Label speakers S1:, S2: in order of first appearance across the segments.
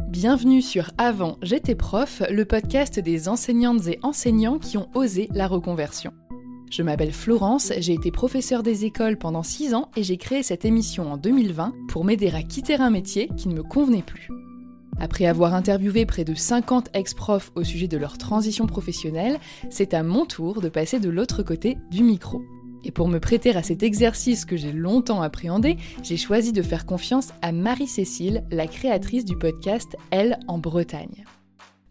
S1: Bienvenue sur Avant j'étais prof, le podcast des enseignantes et enseignants qui ont osé la reconversion. Je m'appelle Florence, j'ai été professeure des écoles pendant 6 ans et j'ai créé cette émission en 2020 pour m'aider à quitter un métier qui ne me convenait plus. Après avoir interviewé près de 50 ex-profs au sujet de leur transition professionnelle, c'est à mon tour de passer de l'autre côté du micro. Et pour me prêter à cet exercice que j'ai longtemps appréhendé, j'ai choisi de faire confiance à Marie-Cécile, la créatrice du podcast Elle en Bretagne.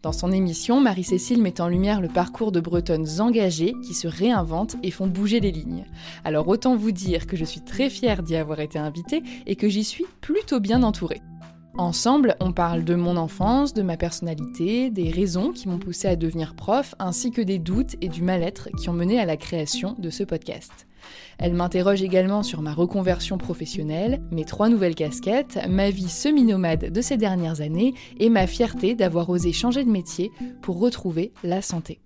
S1: Dans son émission, Marie-Cécile met en lumière le parcours de Bretonnes engagées qui se réinventent et font bouger les lignes. Alors autant vous dire que je suis très fière d'y avoir été invitée et que j'y suis plutôt bien entourée. Ensemble, on parle de mon enfance, de ma personnalité, des raisons qui m'ont poussée à devenir prof, ainsi que des doutes et du mal-être qui ont mené à la création de ce podcast. Elle m'interroge également sur ma reconversion professionnelle, mes 3 nouvelles casquettes, ma vie semi-nomade de ces dernières années et ma fierté d'avoir osé changer de métier pour retrouver la santé.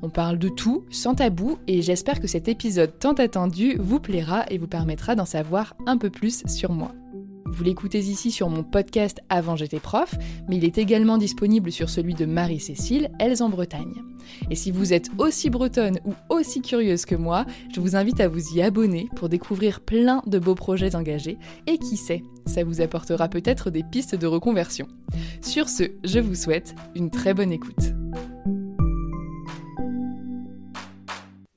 S1: On parle de tout, sans tabou, et j'espère que cet épisode tant attendu vous plaira et vous permettra d'en savoir un peu plus sur moi. Vous l'écoutez ici sur mon podcast Avant j'étais prof, mais il est également disponible sur celui de Marie-Cécile, Elles en Bretagne. Et si vous êtes aussi bretonne ou aussi curieuse que moi, je vous invite à vous y abonner pour découvrir plein de beaux projets engagés, et qui sait, ça vous apportera peut-être des pistes de reconversion. Sur ce, je vous souhaite une très bonne écoute.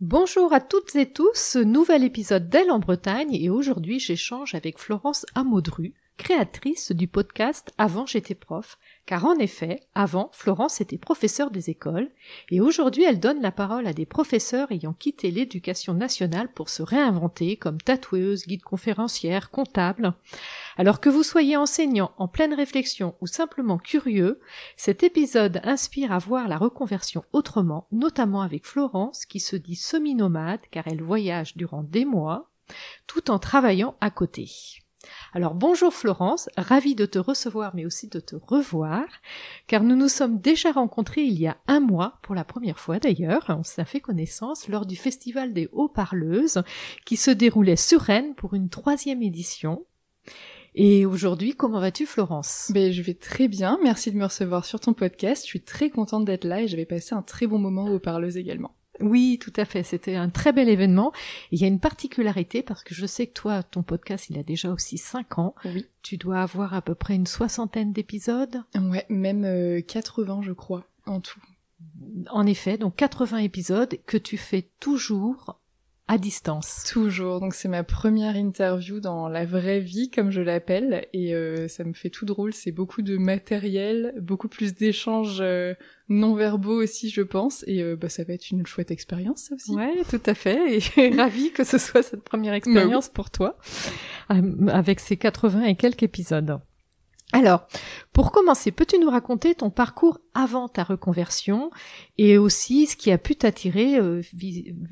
S2: Bonjour à toutes et tous, nouvel épisode d'Elle en Bretagne et aujourd'hui j'échange avec Florence Amodru, créatrice du podcast Avant j'étais prof, car en effet, avant, Florence était professeure des écoles et aujourd'hui elle donne la parole à des professeurs ayant quitté l'éducation nationale pour se réinventer comme tatoueuse, guide conférencière, comptable. Alors que vous soyez enseignant en pleine réflexion ou simplement curieux, cet épisode inspire à voir la reconversion autrement, notamment avec Florence qui se dit semi-nomade car elle voyage durant des mois, tout en travaillant à côté. Alors bonjour Florence, ravie de te recevoir mais aussi de te revoir, car nous nous sommes déjà rencontrés il y a 1 mois, pour la première fois d'ailleurs, on s'est fait connaissance lors du Festival des Haut-Parleuses qui se déroulait sur Rennes pour une 3e édition. Et aujourd'hui, comment vas-tu Florence ?
S1: Je vais très bien, merci de me recevoir sur ton podcast, je suis très contente d'être là et j'avais passé un très bon moment aux Parleuses également.
S2: Oui, tout à fait, c'était un très bel événement. Et il y a une particularité parce que je sais que toi, ton podcast, il a déjà aussi 5 ans.
S1: Oui.
S2: Tu dois avoir à peu près une 60aine d'épisodes.
S1: Ouais, même 80 je crois, en tout.
S2: En effet, donc 80 épisodes que tu fais toujours à distance.
S1: Toujours, donc c'est ma première interview dans la vraie vie, comme je l'appelle, et ça me fait tout drôle, c'est beaucoup de matériel, beaucoup plus d'échanges non-verbaux aussi, je pense, et ça va être une chouette expérience, ça aussi.
S2: Ouais, tout à fait, et ravie que ce soit cette première expérience pour toi, avec ces 80 et quelques épisodes. Alors, pour commencer, peux-tu nous raconter ton parcours avant ta reconversion et aussi ce qui a pu t'attirer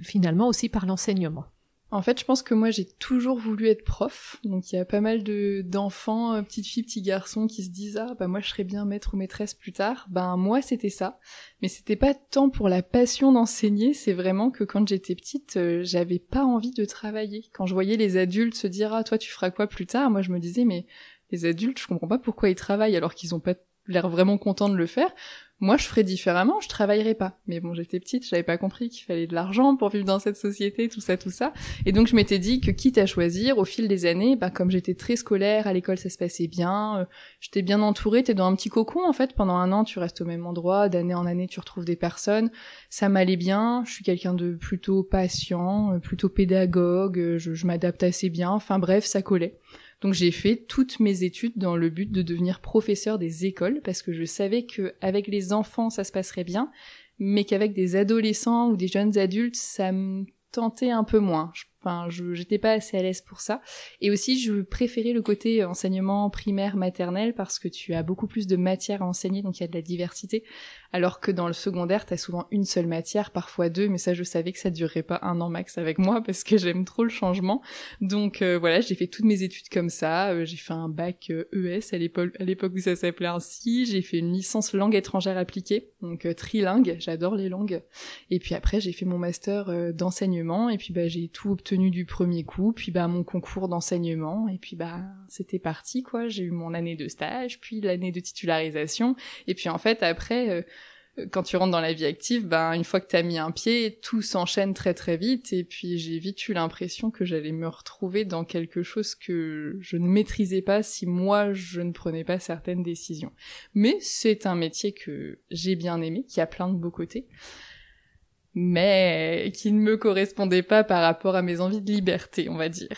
S2: finalement aussi par l'enseignement ?
S1: En fait, je pense que moi, j'ai toujours voulu être prof. Donc, il y a pas mal d'enfants, petites filles, petits garçons qui se disent « Ah, moi, je serais bien maître ou maîtresse plus tard. » Moi, c'était ça. Mais c'était pas tant pour la passion d'enseigner, c'est vraiment que quand j'étais petite, j'avais pas envie de travailler. Quand je voyais les adultes se dire « Ah, toi, tu feras quoi plus tard ?» Moi, je me disais « Mais les adultes, je comprends pas pourquoi ils travaillent alors qu'ils ont pas l'air vraiment contents de le faire. Moi, je ferais différemment, je travaillerais pas. » Mais bon, j'étais petite, j'avais pas compris qu'il fallait de l'argent pour vivre dans cette société, tout ça. Et donc, je m'étais dit que quitte à choisir, au fil des années, comme j'étais très scolaire, à l'école, ça se passait bien, j'étais bien entourée, t'es dans un petit cocon, en fait. Pendant 1 an, tu restes au même endroit, d'année en année, tu retrouves des personnes. Ça m'allait bien, je suis quelqu'un de plutôt patient, plutôt pédagogue, je m'adapte assez bien. Enfin bref, ça collait. Donc j'ai fait toutes mes études dans le but de devenir professeur des écoles parce que je savais que avec les enfants ça se passerait bien, mais qu'avec des adolescents ou des jeunes adultes ça me tentait un peu moins. J'étais pas assez à l'aise pour ça. Et aussi, je préférais le côté enseignement primaire, maternel, parce que tu as beaucoup plus de matière à enseigner, donc il y a de la diversité. Alors que dans le secondaire, t'as souvent une seule matière, parfois 2, mais ça, je savais que ça durerait pas 1 an max avec moi, parce que j'aime trop le changement. Donc voilà, j'ai fait toutes mes études comme ça. J'ai fait un bac ES à l'époque où ça s'appelait ainsi. J'ai fait une licence langue étrangère appliquée, donc trilingue, j'adore les langues. Et puis après, j'ai fait mon master d'enseignement, et puis j'ai tout obtenu obtenu du premier coup, puis mon concours d'enseignement, et puis c'était parti, quoi. J'ai eu mon année de stage, puis l'année de titularisation, et puis en fait, après... quand tu rentres dans la vie active, une fois que t'as mis un pied, tout s'enchaîne très très vite, et puis j'ai vite eu l'impression que j'allais me retrouver dans quelque chose que je ne maîtrisais pas si moi je ne prenais pas certaines décisions. Mais c'est un métier que j'ai bien aimé, qui a plein de beaux côtés, mais qui ne me correspondait pas par rapport à mes envies de liberté, on va dire.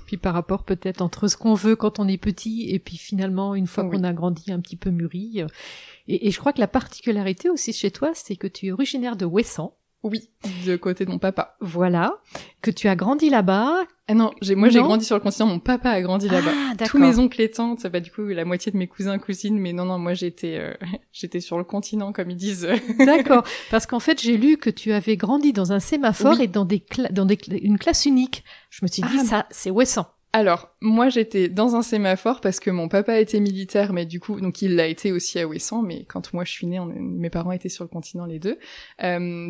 S2: Puis par rapport peut-être entre ce qu'on veut quand on est petit, et puis finalement, une fois qu'on a grandi, un petit peu mûri. Et je crois que la particularité aussi chez toi, c'est que tu es originaire de Ouessant.
S1: Oui, de côté de mon papa.
S2: Voilà, que tu as grandi là-bas.
S1: Ah non, j'ai grandi sur le continent, mon papa a grandi là-bas.
S2: D'accord.
S1: Tous mes oncles et tantes, du coup la moitié de mes cousins, cousines, mais non, moi j'étais sur le continent, comme ils disent.
S2: D'accord, parce qu'en fait j'ai lu que tu avais grandi dans un sémaphore et dans une classe unique. Je me suis dit, ça, c'est Ouessant.
S1: Alors, moi j'étais dans un sémaphore parce que mon papa était militaire, mais du coup, donc il l'a été aussi à Ouessant, mais quand moi je suis née, mes parents étaient sur le continent les deux.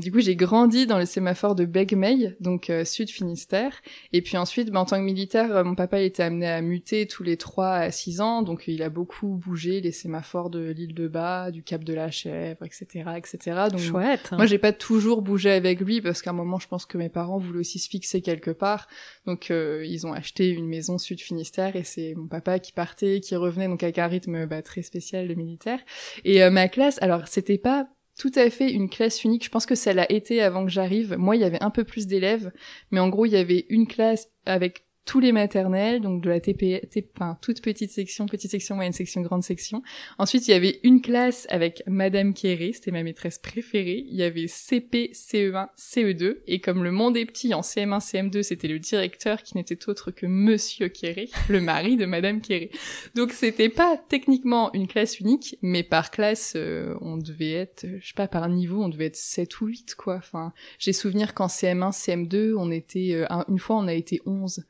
S1: Du coup, j'ai grandi dans le sémaphore de Begmeil, donc sud Finistère, et puis ensuite, en tant que militaire, mon papa était amené à muter tous les 3 à 6 ans, donc il a beaucoup bougé les sémaphores de l'île de Bas, du Cap de la Chèvre, etc., etc. Donc,
S2: chouette.
S1: Moi j'ai pas toujours bougé avec lui parce qu'à un moment, je pense que mes parents voulaient aussi se fixer quelque part, donc ils ont acheté une maison sud Finistère et c'est mon papa qui partait, qui revenait, donc avec un rythme très spécial de militaire. Et ma classe, alors c'était pas tout à fait une classe unique, je pense que ça l'a été avant que j'arrive. Moi, il y avait un peu plus d'élèves, mais en gros, il y avait une classe avec tous les maternelles, donc de la toute petite section, moyenne section, grande section. Ensuite, il y avait une classe avec Madame Quéré, c'était ma maîtresse préférée. Il y avait CP, CE1, CE2, et comme le monde est petit, en CM1, CM2, c'était le directeur qui n'était autre que Monsieur Quéré, le mari de Madame Quéré. Donc c'était pas techniquement une classe unique, mais par classe, on devait être, par niveau, on devait être 7 ou 8, quoi. Enfin, j'ai souvenir qu'en CM1, CM2, on était, une fois, on a été 11.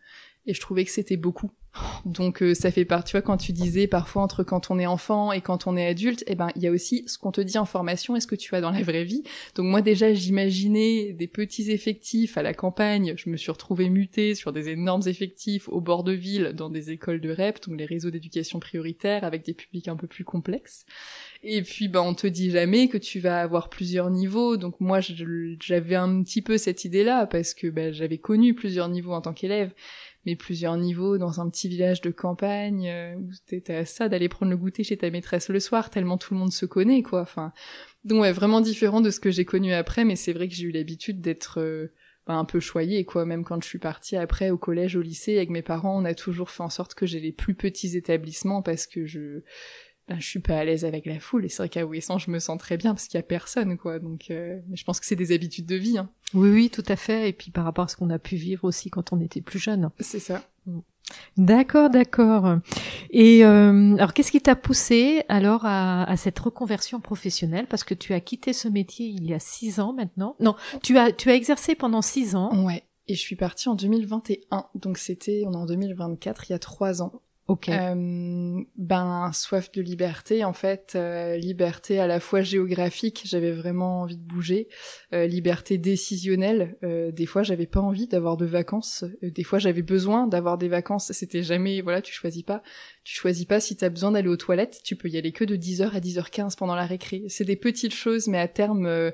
S1: Et je trouvais que c'était beaucoup. Donc ça fait part, tu vois, quand tu disais parfois entre quand on est enfant et quand on est adulte, il y a aussi ce qu'on te dit en formation et ce que tu as dans la vraie vie. Donc moi déjà, j'imaginais des petits effectifs à la campagne, je me suis retrouvée mutée sur des énormes effectifs au bord de ville dans des écoles de REP, donc les réseaux d'éducation prioritaire avec des publics un peu plus complexes. Et puis on te dit jamais que tu vas avoir plusieurs niveaux, donc moi j'avais un petit peu cette idée-là parce que j'avais connu plusieurs niveaux en tant qu'élève. Mais plusieurs niveaux dans un petit village de campagne où t'étais à ça d'aller prendre le goûter chez ta maîtresse le soir tellement tout le monde se connaît, quoi. Enfin, donc vraiment différent de ce que j'ai connu après, mais c'est vrai que j'ai eu l'habitude d'être un peu choyée, quoi. Même quand je suis partie après au collège, au lycée, avec mes parents, on a toujours fait en sorte que j'ai les plus petits établissements parce que je suis pas à l'aise avec la foule, et c'est vrai qu'à Ouessant, je me sens très bien parce qu'il y a personne, quoi. Donc, mais je pense que c'est des habitudes de vie, hein.
S2: Oui, tout à fait. Et puis par rapport à ce qu'on a pu vivre aussi quand on était plus jeune.
S1: C'est ça.
S2: D'accord. Et alors, qu'est-ce qui t'a poussé alors à cette reconversion professionnelle? Parce que tu as quitté ce métier il y a 6 ans maintenant. Non, tu as exercé pendant 6 ans.
S1: Ouais. Et je suis partie en 2021. Donc on est en 2024, il y a 3 ans.
S2: Ok.
S1: Soif de liberté, en fait, liberté à la fois géographique, j'avais vraiment envie de bouger, liberté décisionnelle, des fois j'avais pas envie d'avoir de vacances, des fois j'avais besoin d'avoir des vacances, c'était jamais, voilà, tu choisis pas si t'as besoin d'aller aux toilettes, tu peux y aller que de 10h à 10h15 pendant la récré, c'est des petites choses, mais à terme,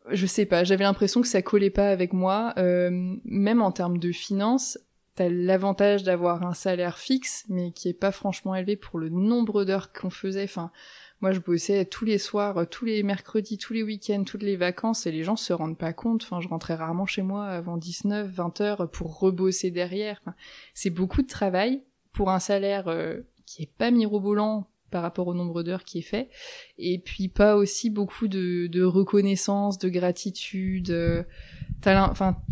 S1: je sais pas, j'avais l'impression que ça collait pas avec moi, même en termes de finances. T'as l'avantage d'avoir un salaire fixe, mais qui est pas franchement élevé pour le nombre d'heures qu'on faisait. Enfin, moi, je bossais tous les soirs, tous les mercredis, tous les week-ends, toutes les vacances, et les gens se rendent pas compte. Enfin, je rentrais rarement chez moi avant 19, 20 heures pour rebosser derrière. Enfin, c'est beaucoup de travail pour un salaire qui est pas mirobolant par rapport au nombre d'heures qui est fait, et puis pas aussi beaucoup de reconnaissance, de gratitude.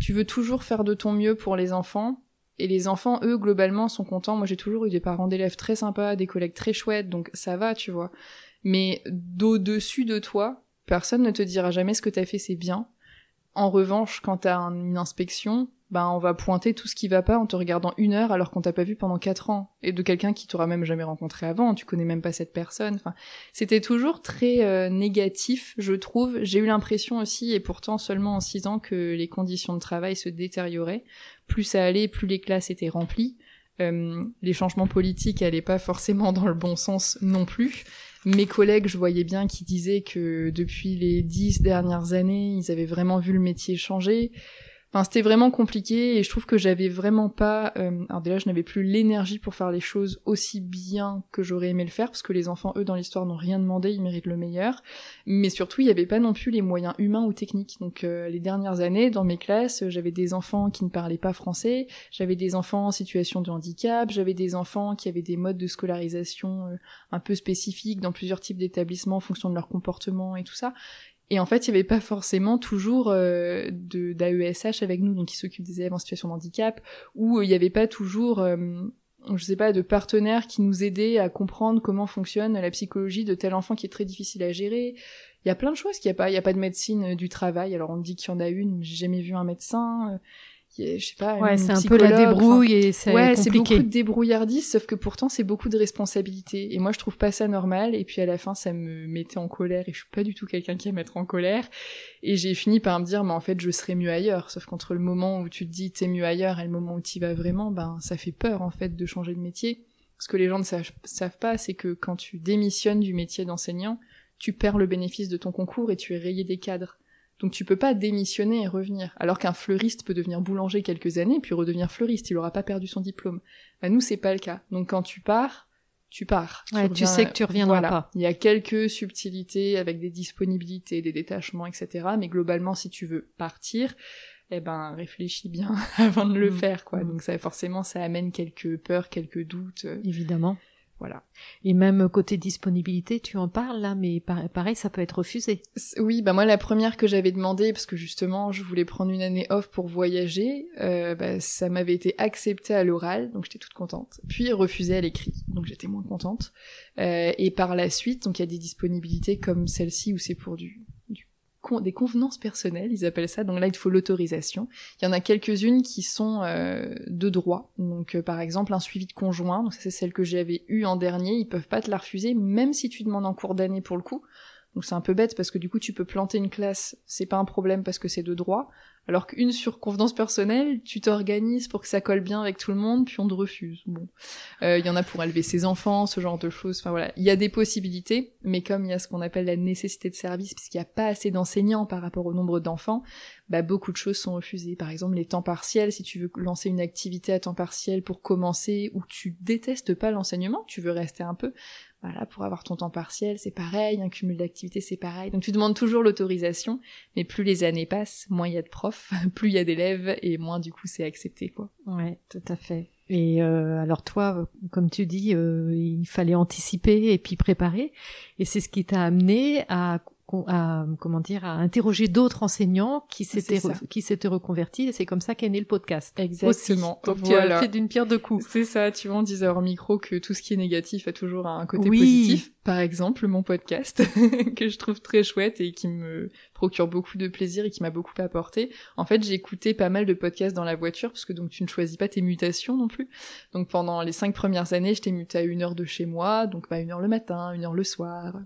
S1: Tu veux toujours faire de ton mieux pour les enfants. Et les enfants, eux, globalement, sont contents. Moi, j'ai toujours eu des parents d'élèves très sympas, des collègues très chouettes, donc ça va, tu vois. Mais d'au-dessus de toi, personne ne te dira jamais ce que t'as fait, c'est bien. En revanche, quand t'as une inspection, on va pointer tout ce qui va pas en te regardant 1 heure alors qu'on t'a pas vu pendant 4 ans, et de quelqu'un qui t'aura même jamais rencontré avant, tu connais même pas cette personne. Enfin, c'était toujours très négatif, je trouve. J'ai eu l'impression aussi, et pourtant seulement en 6 ans, que les conditions de travail se détérioraient. Plus ça allait, plus les classes étaient remplies. Les changements politiques allaient pas forcément dans le bon sens non plus. Mes collègues, je voyais bien qu'ils disaient que depuis les 10 dernières années, ils avaient vraiment vu le métier changer. Enfin, c'était vraiment compliqué, et je trouve que j'avais vraiment pas... alors déjà, je n'avais plus l'énergie pour faire les choses aussi bien que j'aurais aimé le faire, parce que les enfants, eux, dans l'histoire, n'ont rien demandé, ils méritent le meilleur. Mais surtout, il n'y avait pas non plus les moyens humains ou techniques. Donc les dernières années, dans mes classes, j'avais des enfants qui ne parlaient pas français, j'avais des enfants en situation de handicap, j'avais des enfants qui avaient des modes de scolarisation un peu spécifiques dans plusieurs types d'établissements en fonction de leur comportement et tout ça. Et en fait, il n'y avait pas forcément toujours d'AESH avec nous, donc qui s'occupe des élèves en situation de handicap, ou il n'y avait pas toujours, je sais pas, de partenaires qui nous aidaient à comprendre comment fonctionne la psychologie de tel enfant qui est très difficile à gérer. Il y a plein de choses qu'il n'y a pas. Il n'y a pas de médecine du travail. Alors on me dit qu'il y en a une, mais j'ai jamais vu un médecin. Je sais pas,
S2: ouais, c'est un peu la débrouille, et c'est compliqué.
S1: C'est beaucoup de débrouillardise, sauf que pourtant c'est beaucoup de responsabilités. Et moi je trouve pas ça normal, et puis à la fin ça me mettait en colère, et je suis pas du tout quelqu'un qui aime mettre en colère. Et j'ai fini par me dire, mais en fait je serais mieux ailleurs. Sauf qu'entre le moment où tu te dis t'es mieux ailleurs et le moment où t'y vas vraiment, ça fait peur en fait de changer de métier. Ce que les gens ne savent pas, c'est que quand tu démissionnes du métier d'enseignant, tu perds le bénéfice de ton concours et tu es rayé des cadres. Donc tu peux pas démissionner et revenir. Alors qu'un fleuriste peut devenir boulanger quelques années puis redevenir fleuriste, il aura pas perdu son diplôme. Nous c'est pas le cas. Donc quand tu pars, tu pars.
S2: Ouais, tu sais que tu reviendras pas.
S1: Il y a quelques subtilités avec des disponibilités, des détachements, etc. Mais globalement, si tu veux partir, réfléchis bien avant de le faire, quoi. Donc ça, forcément, ça amène quelques peurs, quelques doutes.
S2: Évidemment.
S1: Voilà.
S2: Et même côté disponibilité, tu en parles là, mais pareil, ça peut être refusé.
S1: Oui, moi la première que j'avais demandé, parce que justement je voulais prendre une année off pour voyager, ça m'avait été accepté à l'oral, donc j'étais toute contente, puis refusé à l'écrit, donc j'étais moins contente. Et par la suite, donc il y a des disponibilités comme celle-ci où c'est pour des convenances personnelles, ils appellent ça, donc là il faut l'autorisation. Il y en a quelques-unes qui sont de droit, donc par exemple un suivi de conjoint, donc ça c'est celle que j'avais eue en dernier, ils peuvent pas te la refuser, même si tu demandes en cours d'année pour le coup. Donc c'est un peu bête parce que du coup tu peux planter une classe, c'est pas un problème parce que c'est de droit, alors qu'une sur convenance personnelle, tu t'organises pour que ça colle bien avec tout le monde, puis on te refuse. Bon, il y en a pour élever ses enfants, ce genre de choses. Enfin voilà, il y a des possibilités, mais comme il y a ce qu'on appelle la nécessité de service, puisqu'il n'y a pas assez d'enseignants par rapport au nombre d'enfants, beaucoup de choses sont refusées. Par exemple, les temps partiels, si tu veux lancer une activité à temps partiel pour commencer, ou que tu détestes pas l'enseignement, tu veux rester un peu, voilà, pour avoir ton temps partiel, c'est pareil, un cumul d'activités, c'est pareil. Donc tu demandes toujours l'autorisation, mais plus les années passent, moins il y a de profs, plus il y a d'élèves, et moins du coup c'est accepté, quoi.
S2: Ouais, tout à fait. Et alors toi, comme tu dis, il fallait anticiper et puis préparer, et c'est ce qui t'a amené à interroger d'autres enseignants qui s'étaient reconvertis, et c'est comme ça qu'est né le podcast.
S1: Exactement.
S2: Donc tu as fait d'une pierre deux coups.
S1: C'est ça, tu vois, on disait hors micro que tout ce qui est négatif a toujours un côté positif. Par exemple, mon podcast, que je trouve très chouette et qui me procure beaucoup de plaisir et qui m'a beaucoup apporté. En fait, j'ai écouté pas mal de podcasts dans la voiture, parce que donc tu ne choisis pas tes mutations non plus. Donc pendant les 5 premières années, j'étais mutée à 1 heure de chez moi, donc 1 heure le matin, 1 heure le soir.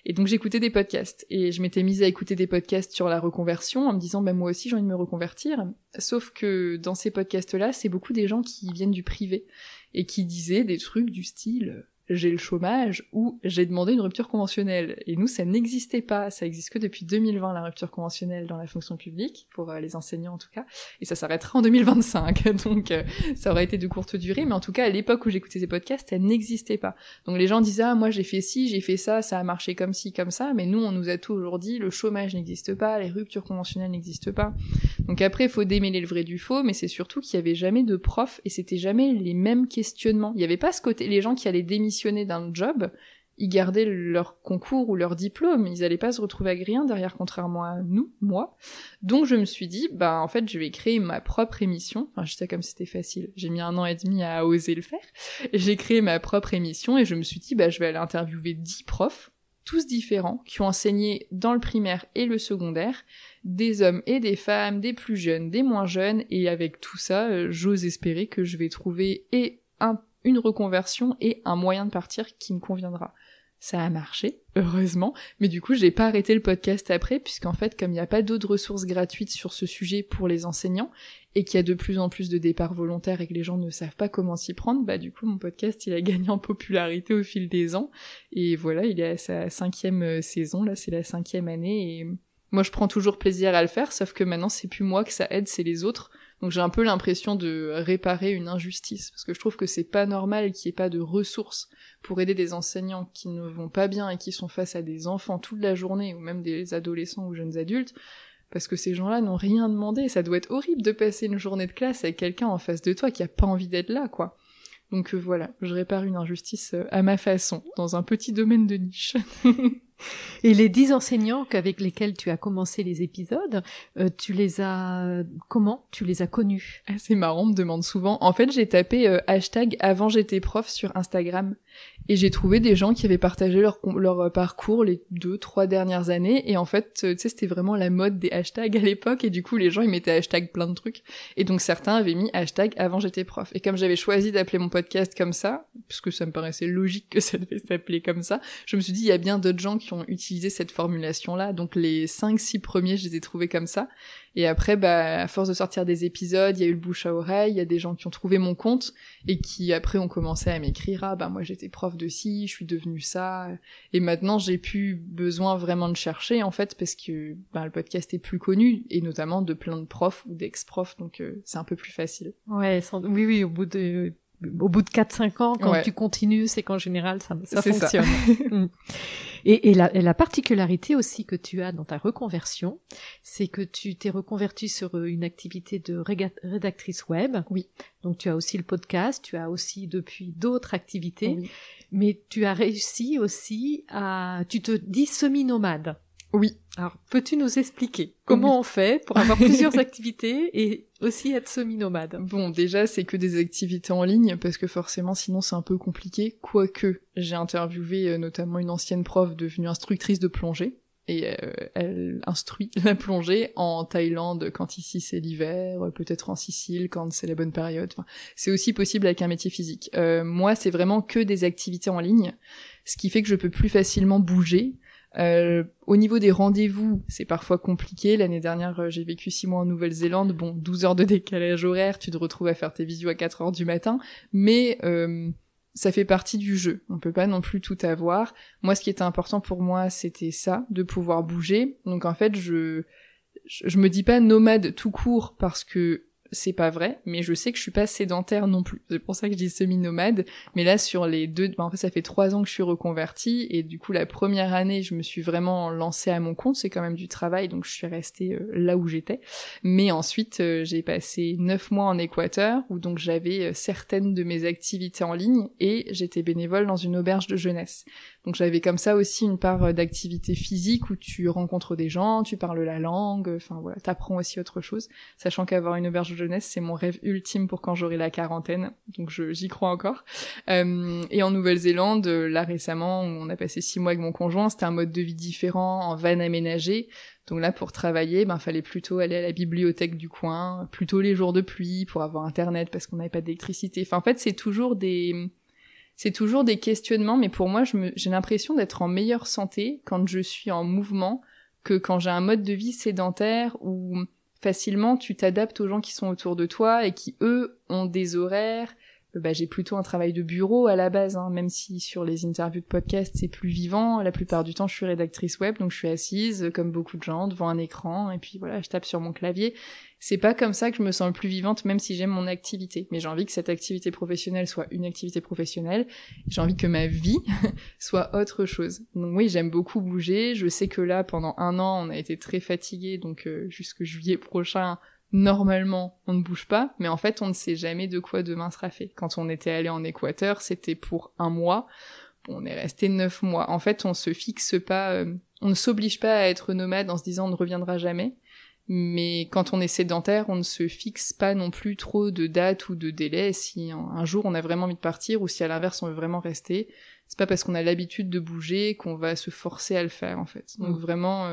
S1: Et donc j'écoutais des podcasts, et je m'étais mise à écouter des podcasts sur la reconversion en me disant moi aussi j'ai envie de me reconvertir, sauf que dans ces podcasts-là, c'est beaucoup des gens qui viennent du privé et qui disaient des trucs du style j'ai le chômage ou j'ai demandé une rupture conventionnelle. Et nous, ça n'existait pas. Ça existe que depuis 2020, la rupture conventionnelle dans la fonction publique, pour les enseignants en tout cas, et ça s'arrêtera en 2025. Donc ça aurait été de courte durée, mais en tout cas à l'époque où j'écoutais ces podcasts, ça n'existait pas. Donc les gens disaient moi j'ai fait ci, j'ai fait ça, ça a marché comme ci, comme ça, mais nous on nous a toujours dit le chômage n'existe pas, les ruptures conventionnelles n'existent pas. Donc après il faut démêler le vrai du faux, mais c'est surtout qu'il y avait jamais de profs et c'était jamais les mêmes questionnements. Il y avait pas ce côté, les gens qui allaient démissionner d'un job, ils gardaient leur concours ou leur diplôme, ils allaient pas se retrouver avec rien derrière, contrairement à moi. Donc je me suis dit, en fait, je vais créer ma propre émission. Enfin, je sais comme c'était facile. J'ai mis 1 an et demi à oser le faire. J'ai créé ma propre émission et je me suis dit, je vais aller interviewer 10 profs tous différents, qui ont enseigné dans le primaire et le secondaire, des hommes et des femmes, des plus jeunes, des moins jeunes, et avec tout ça, j'ose espérer que je vais trouver une reconversion et un moyen de partir qui me conviendra. Ça a marché, heureusement, mais du coup j'ai pas arrêté le podcast après, puisqu'en fait comme il n'y a pas d'autres ressources gratuites sur ce sujet pour les enseignants, et qu'il y a de plus en plus de départs volontaires et que les gens ne savent pas comment s'y prendre, bah du coup mon podcast il a gagné en popularité au fil des ans, et voilà, il est à sa 5e saison, là c'est la 5e année, et moi je prends toujours plaisir à le faire, sauf que maintenant c'est plus moi que ça aide, c'est les autres. Donc j'ai un peu l'impression de réparer une injustice, parce que je trouve que c'est pas normal qu'il n'y ait pas de ressources pour aider des enseignants qui ne vont pas bien et qui sont face à des enfants toute la journée, ou même des adolescents ou jeunes adultes, parce que ces gens-là n'ont rien demandé. Ça doit être horrible de passer une journée de classe avec quelqu'un en face de toi qui a pas envie d'être là, quoi. Donc voilà, je répare une injustice à ma façon, dans un petit domaine de niche.
S2: Et les 10 enseignants avec lesquels tu as commencé les épisodes, comment tu les as connus?
S1: C'est marrant, on me demande souvent. En fait, j'ai tapé hashtag avant j'étais prof sur Instagram et j'ai trouvé des gens qui avaient partagé leur parcours les 2-3 dernières années, et en fait, tu sais, c'était vraiment la mode des hashtags à l'époque, et du coup, les gens, ils mettaient hashtag plein de trucs, et donc certains avaient mis hashtag avant j'étais prof. Et comme j'avais choisi d'appeler mon podcast comme ça, puisque ça me paraissait logique que ça devait s'appeler comme ça, je me suis dit, il y a bien d'autres gens qui ont utilisé cette formulation-là, donc les 5-6 premiers, je les ai trouvés comme ça. Et après, à force de sortir des épisodes, il y a eu le bouche à oreille, il y a des gens qui ont trouvé mon compte, et qui après ont commencé à m'écrire, moi j'étais prof de ci, je suis devenue ça, et maintenant j'ai plus besoin vraiment de chercher, en fait, parce que le podcast est plus connu, et notamment de plein de profs ou d'ex-profs, donc c'est un peu plus facile.
S2: Ouais, oui, au bout de 4-5 ans, quand tu continues, c'est qu'en général, ça fonctionne. Ça. Et la particularité aussi que tu as dans ta reconversion, c'est que tu t'es reconvertie sur une activité de rédactrice web.
S1: Oui.
S2: Donc tu as aussi le podcast, tu as aussi depuis d'autres activités,
S1: oui.
S2: Mais tu as réussi aussi tu te dis semi-nomade.
S1: Oui.
S2: Alors, peux-tu nous expliquer comment on fait pour avoir plusieurs activités et aussi être semi-nomade?
S1: Bon, déjà, c'est que des activités en ligne, parce que forcément, sinon, c'est un peu compliqué. Quoique, j'ai interviewé notamment une ancienne prof devenue instructrice de plongée, et elle instruit la plongée en Thaïlande quand ici c'est l'hiver, peut-être en Sicile quand c'est la bonne période. Enfin, c'est aussi possible avec un métier physique. Moi, c'est vraiment que des activités en ligne, ce qui fait que je peux plus facilement bouger. Au niveau des rendez-vous, c'est parfois compliqué. L'année dernière, j'ai vécu 6 mois en Nouvelle-Zélande. Bon, 12 heures de décalage horaire, tu te retrouves à faire tes visios à 4 heures du matin, mais ça fait partie du jeu. On peut pas non plus tout avoir. Moi, ce qui était important pour moi, c'était ça, de pouvoir bouger. Donc en fait, je me dis pas nomade tout court parce que c'est pas vrai, mais je sais que je suis pas sédentaire non plus. C'est pour ça que je dis semi-nomade. Mais là, sur les 2, en fait, ça fait 3 ans que je suis reconvertie, et du coup, la première année, je me suis vraiment lancée à mon compte. C'est quand même du travail, donc je suis restée là où j'étais. Mais ensuite, j'ai passé 9 mois en Équateur, où donc j'avais certaines de mes activités en ligne, et j'étais bénévole dans une auberge de jeunesse. Donc j'avais comme ça aussi une part d'activité physique où tu rencontres des gens, tu parles la langue, enfin voilà, t'apprends aussi autre chose, sachant qu'avoir une auberge de jeunesse, c'est mon rêve ultime pour quand j'aurai la quarantaine, donc j'y crois encore. Et en Nouvelle-Zélande, là récemment, on a passé 6 mois avec mon conjoint, c'était un mode de vie différent, en van aménagé. Donc là, pour travailler, fallait plutôt aller à la bibliothèque du coin, plutôt les jours de pluie, pour avoir internet, parce qu'on n'avait pas d'électricité. Enfin, en fait, c'est toujours des questionnements, mais pour moi, j'ai l'impression d'être en meilleure santé quand je suis en mouvement que quand j'ai un mode de vie sédentaire où facilement tu t'adaptes aux gens qui sont autour de toi et qui, eux, ont des horaires. J'ai plutôt un travail de bureau à la base, même si sur les interviews de podcast c'est plus vivant. La plupart du temps je suis rédactrice web, donc je suis assise comme beaucoup de gens devant un écran, et puis voilà, je tape sur mon clavier. C'est pas comme ça que je me sens le plus vivante, même si j'aime mon activité. Mais j'ai envie que cette activité professionnelle soit une activité professionnelle. J'ai envie que ma vie soit autre chose. Donc oui, j'aime beaucoup bouger. Je sais que là, pendant 1 an, on a été très fatigués, donc jusque juillet prochain, normalement, on ne bouge pas, mais en fait, on ne sait jamais de quoi demain sera fait. Quand on était allé en Équateur, c'était pour 1 mois. Bon, on est resté 9 mois. En fait, on se fixe pas, on ne s'oblige pas à être nomade en se disant on ne reviendra jamais. Mais quand on est sédentaire, on ne se fixe pas non plus trop de dates ou de délais. Si un jour on a vraiment envie de partir, ou si à l'inverse on veut vraiment rester, C'est pas parce qu'on a l'habitude de bouger qu'on va se forcer à le faire, en fait. Donc vraiment,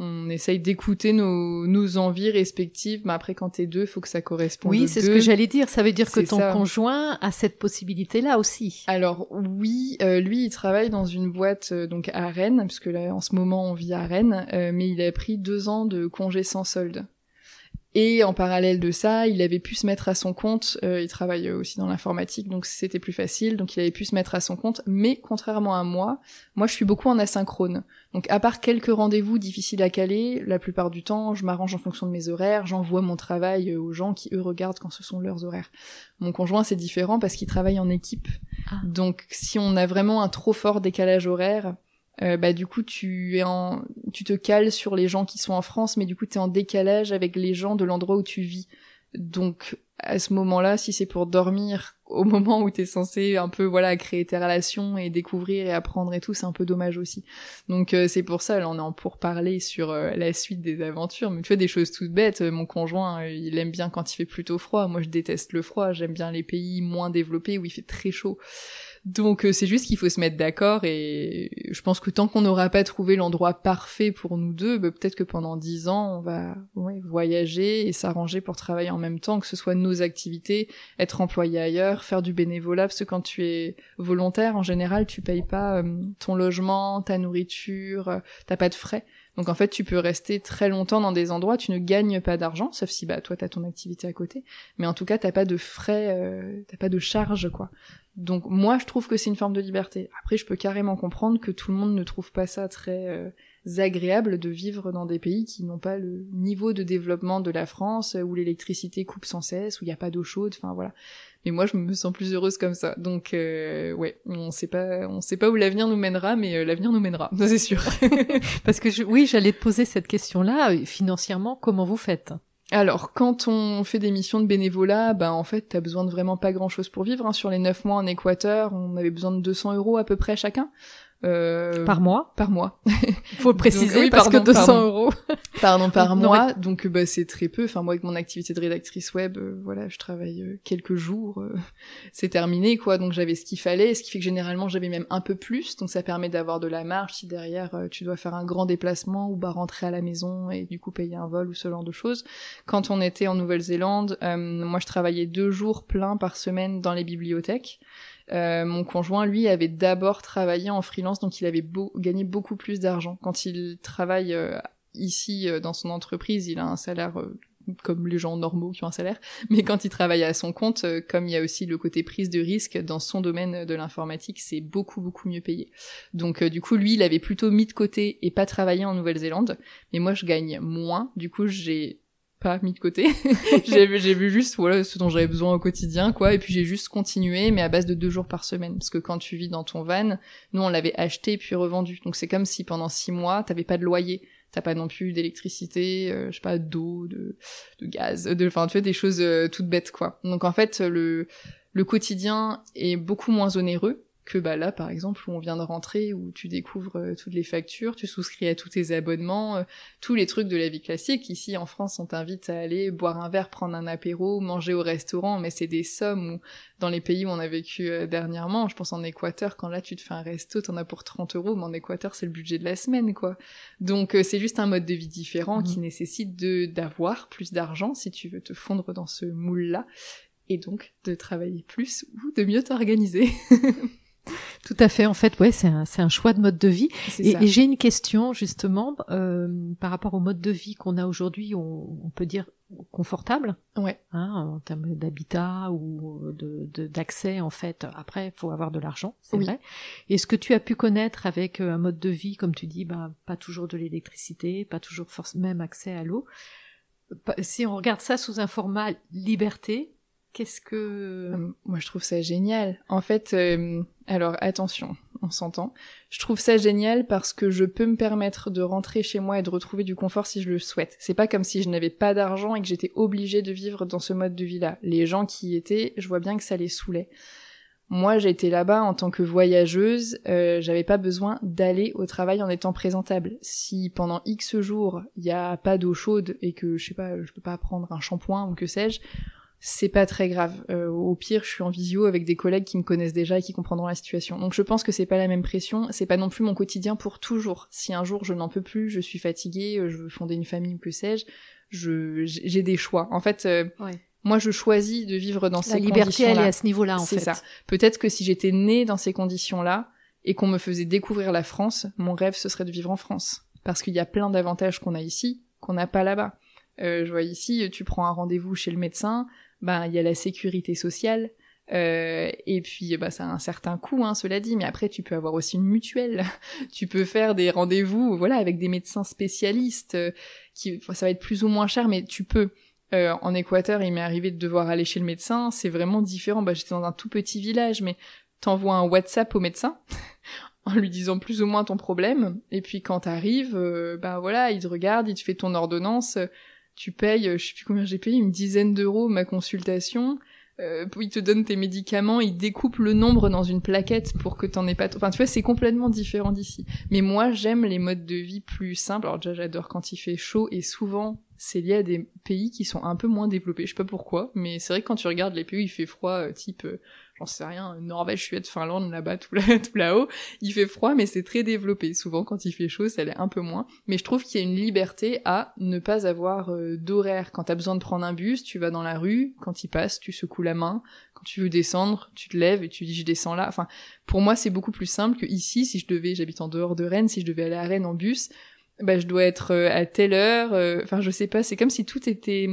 S1: on essaye d'écouter nos envies respectives, mais après, quand t'es deux, faut que ça corresponde aux deux.
S2: Oui, c'est ce que j'allais dire. Ça veut dire que
S1: C'est
S2: ton
S1: ça.
S2: conjoint a cette possibilité-là aussi.
S1: Alors oui, lui, il travaille dans une boîte donc à Rennes, parce que là, en ce moment, on vit à Rennes, mais il a pris 2 ans de congé sans solde. Et en parallèle de ça, il avait pu se mettre à son compte, il travaille aussi dans l'informatique, donc c'était plus facile, donc il avait pu se mettre à son compte, mais contrairement à moi je suis beaucoup en asynchrone. Donc à part quelques rendez-vous difficiles à caler, la plupart du temps, je m'arrange en fonction de mes horaires, j'envoie mon travail aux gens qui, eux, regardent quand ce sont leurs horaires. Mon conjoint, c'est différent parce qu'il travaille en équipe. Donc si on a vraiment un trop fort décalage horaire, du coup tu te cales sur les gens qui sont en France, mais du coup t'es en décalage avec les gens de l'endroit où tu vis. Donc à ce moment-là, si c'est pour dormir au moment où t'es censé un peu créer tes relations et découvrir et apprendre et tout, c'est un peu dommage aussi. Donc c'est pour ça, là on est en pourparlers sur la suite des aventures, mais tu vois, des choses toutes bêtes. Mon conjoint il aime bien quand il fait plutôt froid, moi je déteste le froid, j'aime bien les pays moins développés où il fait très chaud. Donc c'est juste qu'il faut se mettre d'accord, et je pense que tant qu'on n'aura pas trouvé l'endroit parfait pour nous deux, peut-être que pendant 10 ans on va voyager et s'arranger pour travailler en même temps, que ce soit nos activités, être employé ailleurs, faire du bénévolat, parce que quand tu es volontaire, en général tu payes pas ton logement, ta nourriture, t'as pas de frais. Donc en fait tu peux rester très longtemps dans des endroits, tu ne gagnes pas d'argent, sauf si toi t'as ton activité à côté, mais en tout cas t'as pas de frais, t'as pas de charges quoi. Donc moi je trouve que c'est une forme de liberté. Après je peux carrément comprendre que tout le monde ne trouve pas ça très agréable de vivre dans des pays qui n'ont pas le niveau de développement de la France, où l'électricité coupe sans cesse, où il n'y a pas d'eau chaude, enfin voilà. Mais moi je me sens plus heureuse comme ça. Donc on sait pas où l'avenir nous mènera, mais l'avenir nous mènera, ça c'est sûr.
S2: Parce que j'allais te poser cette question-là, financièrement, comment vous faites ?
S1: Alors, quand on fait des missions de bénévolat, en fait, t'as besoin de vraiment pas grand-chose pour vivre, hein. Sur les 9 mois en Équateur, on avait besoin de 200 € à peu près chacun.
S2: Par mois ?
S1: Par mois.
S2: Faut le préciser,
S1: donc, oui,
S2: parce que 200 €.
S1: Pardon, par mois. Donc, c'est très peu. Enfin, moi, avec mon activité de rédactrice web, je travaille quelques jours. C'est terminé, quoi. Donc, j'avais ce qu'il fallait. Ce qui fait que généralement, j'avais même un peu plus. Donc, ça permet d'avoir de la marge si derrière, tu dois faire un grand déplacement ou rentrer à la maison et du coup payer un vol ou ce genre de choses. Quand on était en Nouvelle-Zélande, moi, je travaillais 2 jours pleins par semaine dans les bibliothèques. Mon conjoint, lui, avait d'abord travaillé en freelance, donc il avait gagné beaucoup plus d'argent. Quand il travaille ici dans son entreprise, il a un salaire comme les gens normaux qui ont un salaire, mais quand il travaille à son compte, comme il y a aussi le côté prise de risque dans son domaine de l'informatique, c'est beaucoup mieux payé. Donc du coup, lui, il avait plutôt mis de côté et pas travaillé en Nouvelle-Zélande, mais moi je gagne moins, du coup j'ai pas mis de côté. j'ai vu juste ce dont j'avais besoin au quotidien, quoi, et puis j'ai juste continué, mais à base de 2 jours par semaine, parce que quand tu vis dans ton van, nous on l'avait acheté puis revendu, donc c'est comme si pendant 6 mois t'avais pas de loyer, t'as pas non plus d'électricité, d'eau, de gaz, enfin tu vois, des choses toutes bêtes, quoi. Donc en fait le quotidien est beaucoup moins onéreux que là par exemple où on vient de rentrer, où tu découvres toutes les factures, tu souscris à tous tes abonnements, tous les trucs de la vie classique. Ici en France on t'invite à aller boire un verre, prendre un apéro, manger au restaurant, mais c'est des sommes où dans les pays où on a vécu dernièrement, je pense en Équateur, quand là tu te fais un resto, t'en as pour 30 €, mais en Équateur c'est le budget de la semaine, quoi. Donc c'est juste un mode de vie différent qui nécessite d'avoir plus d'argent si tu veux te fondre dans ce moule-là, et donc de travailler plus ou de mieux t'organiser.
S2: Tout à fait. En fait, c'est un choix de mode de vie. Et j'ai une question justement par rapport au mode de vie qu'on a aujourd'hui, on peut dire confortable, en termes d'habitat ou d'accès en fait. Après, il faut avoir de l'argent, c'est vrai. Est-ce que tu as pu connaître avec un mode de vie, comme tu dis, pas toujours de l'électricité, pas toujours même accès à l'eau. Si on regarde ça sous un format liberté, qu'est-ce que...
S1: Moi, je trouve ça génial. En fait, alors attention, on s'entend. Je trouve ça génial parce que je peux me permettre de rentrer chez moi et de retrouver du confort si je le souhaite. C'est pas comme si je n'avais pas d'argent et que j'étais obligée de vivre dans ce mode de vie-là. Les gens qui y étaient, je vois bien que ça les saoulait. Moi, j'étais là-bas en tant que voyageuse, j'avais pas besoin d'aller au travail en étant présentable. Si pendant X jours, il y a pas d'eau chaude et que, je sais pas, je peux pas prendre un shampoing ou que sais-je, c'est pas très grave. Au pire, je suis en visio avec des collègues qui me connaissent déjà et qui comprendront la situation. Donc je pense que c'est pas la même pression, c'est pas non plus mon quotidien pour toujours. Si un jour je n'en peux plus, je suis fatiguée, je veux fonder une famille ou que sais-je, j'ai des choix. En fait, moi je choisis de vivre dans ces conditions-là.
S2: La liberté, elle est à ce niveau-là, en fait.
S1: C'est ça. Peut-être que si j'étais née dans ces conditions-là et qu'on me faisait découvrir la France, mon rêve ce serait de vivre en France. Parce qu'il y a plein d'avantages qu'on a ici, qu'on n'a pas là-bas. Je vois ici, tu prends un rendez-vous chez le médecin, il y a la sécurité sociale, et puis ça a un certain coût, cela dit, mais après tu peux avoir aussi une mutuelle, tu peux faire des rendez-vous, avec des médecins spécialistes, ça va être plus ou moins cher, mais tu peux. En Équateur, il m'est arrivé de devoir aller chez le médecin, c'est vraiment différent. J'étais dans un tout petit village, mais t'envoies un WhatsApp au médecin en lui disant plus ou moins ton problème, et puis quand t'arrives, il te regarde, il te fait ton ordonnance. Tu payes, je sais plus combien j'ai payé, une dizaine d'euros ma consultation, il te donne tes médicaments, il découpe le nombre dans une plaquette pour que t'en aies pas... Enfin, tu vois, c'est complètement différent d'ici. Mais moi, j'aime les modes de vie plus simples. Alors déjà, j'adore quand il fait chaud, et souvent, c'est lié à des pays qui sont un peu moins développés. Je sais pas pourquoi, mais c'est vrai que quand tu regardes les pays où il fait froid, type... j'en sais rien, Norvège, Suède, Finlande, là-bas, tout là-haut, il fait froid, mais c'est très développé. Souvent, quand il fait chaud, ça l'est un peu moins. Mais je trouve qu'il y a une liberté à ne pas avoir d'horaire. Quand t'as besoin de prendre un bus, tu vas dans la rue, quand il passe, tu secoues la main. Quand tu veux descendre, tu te lèves et tu dis je descends là. Enfin, pour moi, c'est beaucoup plus simple que ici, j'habite en dehors de Rennes, si je devais aller à Rennes en bus, je dois être à telle heure, je sais pas, c'est comme si tout était...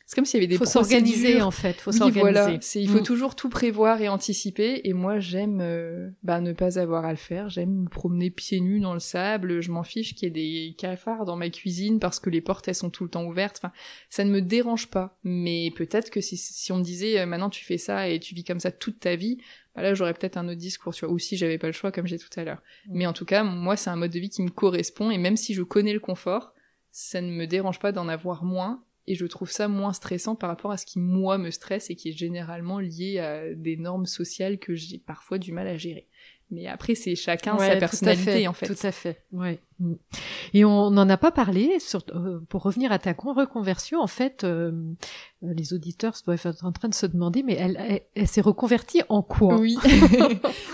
S1: C'est comme s'il y avait des procédures.
S2: Faut s'organiser, en fait. Faut s'organiser.
S1: Voilà. Il faut toujours tout prévoir et anticiper. Et moi, j'aime ne pas avoir à le faire. J'aime me promener pieds nus dans le sable. Je m'en fiche qu'il y ait des cafards dans ma cuisine parce que les portes, elles sont tout le temps ouvertes. Enfin, ça ne me dérange pas. Mais peut-être que si on me disait, maintenant tu fais ça et tu vis comme ça toute ta vie, là, j'aurais peut-être un autre discours, tu vois. Ou si j'avais pas le choix, comme j'ai tout à l'heure. Mais en tout cas, moi, c'est un mode de vie qui me correspond. Et même si je connais le confort, ça ne me dérange pas d'en avoir moins. Et je trouve ça moins stressant par rapport à ce qui, moi, me stresse et qui est généralement lié à des normes sociales que j'ai parfois du mal à gérer. Mais après, c'est chacun sa personnalité, en fait.
S2: Tout à fait, ouais. Et on n'en a pas parlé, pour revenir à ta reconversion, en fait, les auditeurs doivent être en train de se demander, mais elle s'est reconvertie en quoi?
S1: Oui.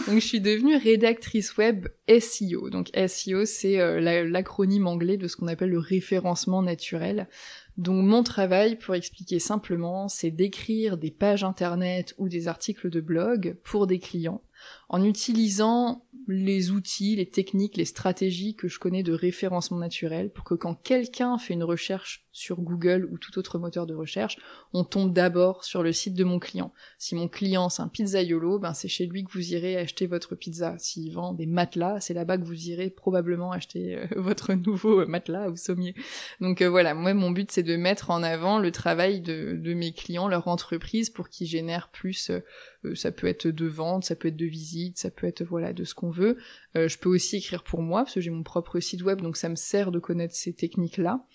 S1: Donc, je suis devenue rédactrice web SEO. Donc, SEO, c'est l'acronyme anglais de ce qu'on appelle le référencement naturel. Donc mon travail, pour expliquer simplement, c'est d'écrire des pages internet ou des articles de blog pour des clients en utilisant les outils, les techniques, les stratégies que je connais de référencement naturel pour que quand quelqu'un fait une recherche sur Google ou tout autre moteur de recherche, on tombe d'abord sur le site de mon client. Si mon client c'est un pizzaiolo, c'est chez lui que vous irez acheter votre pizza. S'il vend des matelas, c'est là-bas que vous irez probablement acheter votre nouveau matelas ou sommier. Donc voilà, moi mon but c'est de mettre en avant le travail de mes clients, leur entreprise, pour qu'ils génèrent plus, ça peut être de vente, ça peut être de visite, ça peut être de ce qu'on veut. Je peux aussi écrire pour moi, parce que j'ai mon propre site web, donc ça me sert de connaître ces techniques-là.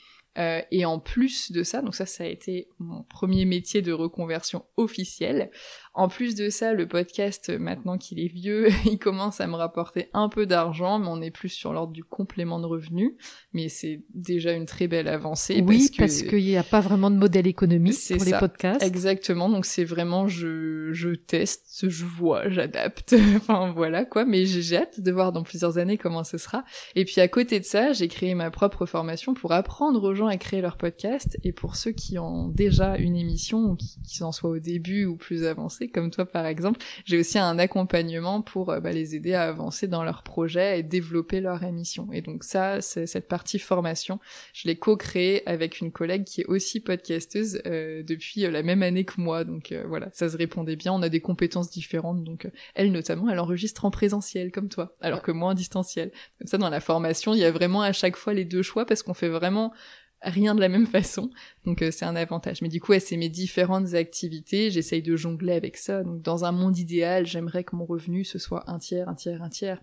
S1: Et en plus de ça, donc ça a été mon premier métier de reconversion officielle. En plus de ça, le podcast, maintenant qu'il est vieux, il commence à me rapporter un peu d'argent, mais on est plus sur l'ordre du complément de revenu. Mais c'est déjà une très belle avancée.
S2: Oui, parce qu'il n'y a pas vraiment de modèle économique pour les podcasts.
S1: Exactement, donc c'est vraiment, je teste, je vois, j'adapte, enfin voilà quoi, mais j'ai hâte de voir dans plusieurs années comment ce sera. Et puis à côté de ça, j'ai créé ma propre formation pour apprendre aux gens à créer leur podcast, et pour ceux qui ont déjà une émission, ou qui en soient au début ou plus avancés, comme toi par exemple, j'ai aussi un accompagnement pour les aider à avancer dans leur projet et développer leur émission. Et donc ça, c'est cette partie formation, je l'ai co-créée avec une collègue qui est aussi podcasteuse depuis la même année que moi, donc voilà, ça se répondait bien, on a des compétences différentes, donc elle notamment, elle enregistre en présentiel comme toi, alors que moi en distanciel. Comme ça, dans la formation, il y a vraiment à chaque fois les deux choix, parce qu'on fait vraiment rien de la même façon, donc c'est un avantage. Mais du coup, c'est mes différentes activités, j'essaye de jongler avec ça. Donc dans un monde idéal, j'aimerais que mon revenu ce soit un tiers, un tiers, un tiers.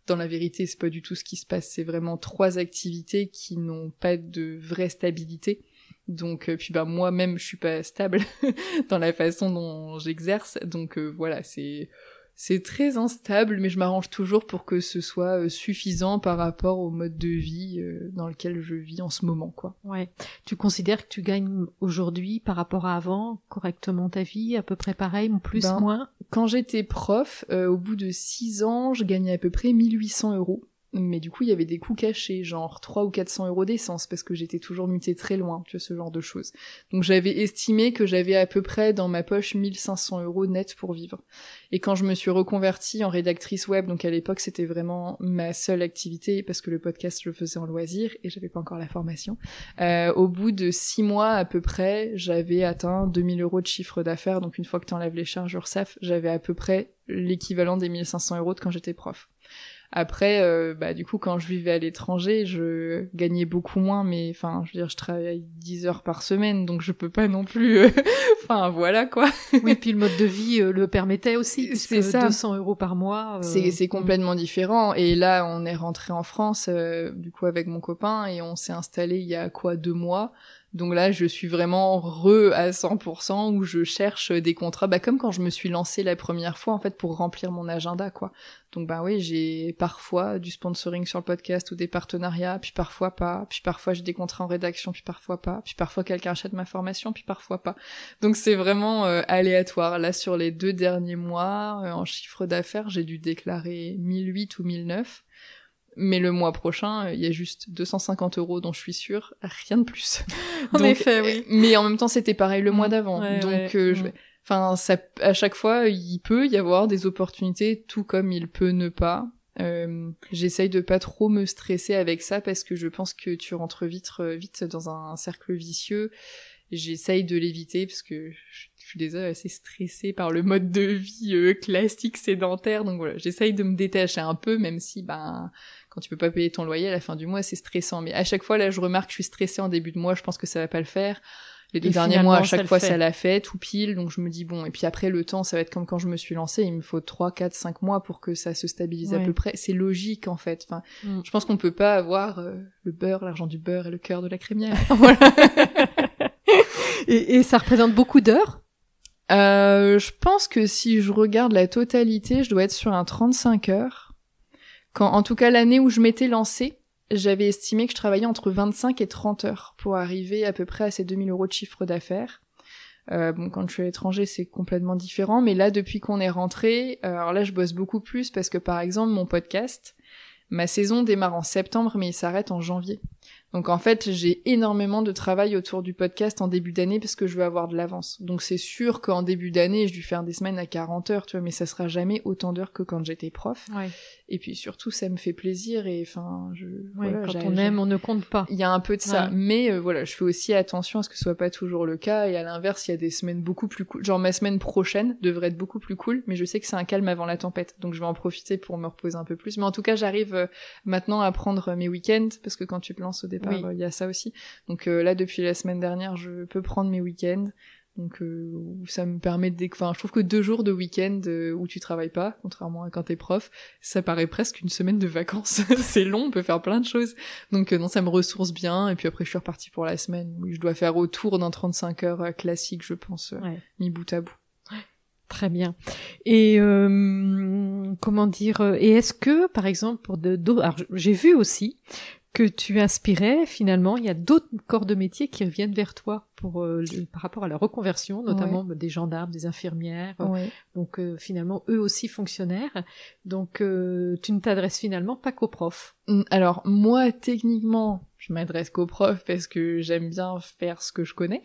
S1: Dans la vérité, c'est pas du tout ce qui se passe, c'est vraiment 3 activités qui n'ont pas de vraie stabilité. Donc puis moi-même je suis pas stable dans la façon dont j'exerce, donc voilà, c'est C'est très instable, mais je m'arrange toujours pour que ce soit suffisant par rapport au mode de vie dans lequel je vis en ce moment, quoi.
S2: Ouais. Tu considères que tu gagnes aujourd'hui, par rapport à avant, correctement ta vie, à peu près pareil, plus, moins?
S1: Quand j'étais prof, au bout de 6 ans, je gagnais à peu près 1800 €. Mais du coup, il y avait des coûts cachés, genre 300 ou 400 € d'essence, parce que j'étais toujours mutée très loin, tu vois, ce genre de choses. Donc j'avais estimé que j'avais à peu près dans ma poche 1500 € net pour vivre. Et quand je me suis reconvertie en rédactrice web, donc à l'époque c'était vraiment ma seule activité, parce que le podcast je le faisais en loisir, et j'avais pas encore la formation, au bout de 6 mois à peu près, j'avais atteint 2000 € de chiffre d'affaires, donc une fois que t'enlèves les charges URSSAF, j'avais à peu près l'équivalent des 1500 € de quand j'étais prof. Après, du coup, quand je vivais à l'étranger, je gagnais beaucoup moins, mais enfin, je veux dire, je travaille 10 heures par semaine, donc je peux pas non plus... Enfin, voilà, quoi.
S2: Oui, puis le mode de vie le permettait aussi,
S1: c'est ça.
S2: 200 € par mois...
S1: C'est complètement différent, et là, on est rentré en France, du coup, avec mon copain, et on s'est installé il y a 2 mois. Donc là, je suis vraiment à 100%, où je cherche des contrats, comme quand je me suis lancée la première fois, en fait, pour remplir mon agenda, quoi. Donc oui, j'ai parfois du sponsoring sur le podcast ou des partenariats, puis parfois pas, puis parfois j'ai des contrats en rédaction, puis parfois pas, puis parfois quelqu'un achète ma formation, puis parfois pas. Donc c'est vraiment aléatoire. Là, sur les 2 derniers mois, en chiffre d'affaires, j'ai dû déclarer 1008 ou 1009. Mais le mois prochain, il y a juste 250 € dont je suis sûre, rien de plus.
S2: En effet, oui.
S1: Mais en même temps, c'était pareil le mois d'avant.
S2: Ouais,
S1: donc,
S2: ouais.
S1: Enfin, à chaque fois, il peut y avoir des opportunités, tout comme il peut ne pas. J'essaye de pas trop me stresser avec ça, parce que je pense que tu rentres vite dans un cercle vicieux. J'essaye de l'éviter, parce que je suis déjà assez stressée par le mode de vie classique sédentaire. Donc voilà, j'essaye de me détacher un peu, même si, quand tu peux pas payer ton loyer à la fin du mois, c'est stressant. Mais à chaque fois, là, je remarque que je suis stressée en début de mois, je pense que ça va pas le faire. Les 2 derniers mois, à chaque fois, ça l'a fait, tout pile, donc je me dis bon, et puis après, le temps, ça va être comme quand je me suis lancée, il me faut 3, 4, 5 mois pour que ça se stabilise à peu près. C'est logique, en fait. Enfin, je pense qu'on peut pas avoir le beurre, l'argent du beurre et le cœur de la crémière. Voilà.
S2: Et ça représente beaucoup d'heures?
S1: Je pense que si je regarde la totalité, je dois être sur un 35 heures. En tout cas, l'année où je m'étais lancée, j'avais estimé que je travaillais entre 25 et 30 heures pour arriver à peu près à ces 2000 € de chiffre d'affaires. Quand je suis à l'étranger, c'est complètement différent, mais là, depuis qu'on est rentré, alors là, je bosse beaucoup plus, parce que par exemple, mon podcast, ma saison démarre en septembre, mais il s'arrête en janvier. Donc en fait, j'ai énormément de travail autour du podcast en début d'année, parce que je veux avoir de l'avance. Donc c'est sûr qu'en début d'année, je dû faire des semaines à 40 heures, tu vois, mais ça sera jamais autant d'heures que quand j'étais prof.
S2: Ouais.
S1: Et puis surtout, ça me fait plaisir, et enfin,
S2: quand on aime, on ne compte pas.
S1: Il y a un peu de ça, mais voilà, je fais aussi attention à ce que ce soit pas toujours le cas, et à l'inverse, il y a des semaines beaucoup plus cool. Genre ma semaine prochaine devrait être beaucoup plus cool, mais je sais que c'est un calme avant la tempête, donc je vais en profiter pour me reposer un peu plus. Mais en tout cas, j'arrive maintenant à prendre mes week-ends, parce que quand tu te lances au départ, il y a ça aussi. Donc là, depuis la semaine dernière, je peux prendre mes week-ends. Donc ça me permet je trouve que 2 jours de week-end où tu travailles pas, contrairement à quand t'es prof, ça paraît presque une semaine de vacances. C'est long, on peut faire plein de choses. Donc non, ça me ressource bien, et puis après je suis repartie pour la semaine, où je dois faire autour d'un 35 heures classique, je pense, mis bout à bout.
S2: Très bien. Et comment dire, et est-ce que, par exemple, pour alors j'ai vu aussi que tu inspirais, finalement, il y a d'autres corps de métier qui reviennent vers toi par rapport à la reconversion, notamment des gendarmes, des infirmières, donc finalement eux aussi fonctionnaires. Donc tu ne t'adresses finalement pas qu'aux profs.
S1: Alors moi, techniquement, je m'adresse qu'aux profs parce que j'aime bien faire ce que je connais.